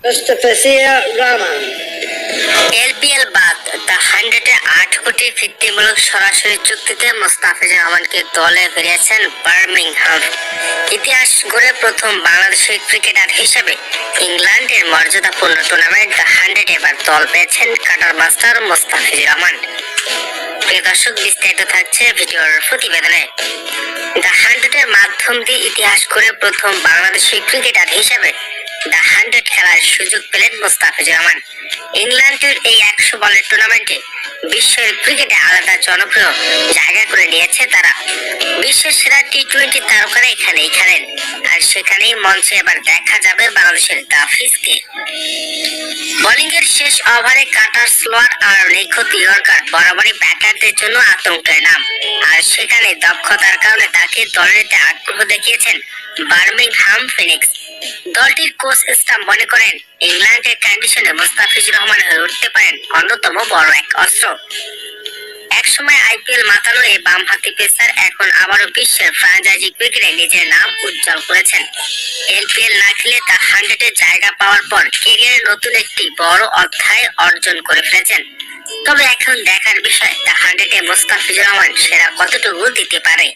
Mustafa Rahman. LPL বাদ the 100-8 কোটি ভিত্তিমূলক সরাসরি চুক্তিতে মোস্তাফিজুর রহমানকে দলে ফিরিয়েছেন বার্মিংহাম। ইতিহাস গড়ে প্রথম বাংলাদেশের ক্রিকেটার হিসেবে ইংল্যান্ডের মর্যাদাপূর্ণ টুর্নামেন্ট দ্য 100 এবার দল পেয়েছেন কাটার মাস্টার মোস্তাফিজুর রহমান। প্রিয় দর্শক, বিস্তারিত থাকছে ভিডিওর প্রতিবেদনে। দ্য 100 এর মাধ্যম দিয়ে ইতিহাস গড়ে প্রথম বাংলাদেশি ক্রিকেটার হিসেবে দ্য 100 খেলার সুযোগ পেলেন মোস্তাফিজুর রহমান। ইংল্যান্ডের এই 100 বলের টুর্নামেন্টে বিশ্বের ক্রিকেটে আলাদা জনপ্রিয় জায়গা করে নিয়েছে তারা। বিশ্বের সেরা টি-20 তারকারা এখানেই খেলেন, আর সেখানেই মঞ্চে এবার দেখা যাবে বাংলাদেশের তাফিজকে। বোলিং এর শেষ ওভারে কাটার স্লোয়ার আর নিখুঁত ইয়র্কার বরাবরই ব্যাটারদের জন্য আতঙ্কের নাম, আর সেখানে দক্ষতার কারণে তাকে দলে নিতে আগ্রহ দেখিয়েছেন বার্মিংহাম ফিনিক্স। দলটির কোচ স্টাফ মনে করেন ইংল্যান্ডের কন্ডিশনে মোস্তাফিজুর রহমান হয়ে উঠতে পারেন অন্যতম বড় এক অস্ত্র। একসময় আইপিএল মাতানো এই বামহাতি পেসার এখন আবারও বিশ্বের ফ্র্যাঞ্চাইজি ক্রিকেটে নিজের নাম উজ্জ্বল করেছেন। এলপিএল না খেলে তা 100 জায়গা পাওয়ার পর ক্যারিয়ারে নতুন একটি বড় অধ্যায় অর্জন করে ফেলেছেন। তবে এখন দেখার বিষয় তা 100 মোস্তাফিজুর রহমান সেরা কতটুকু দিতে পারে।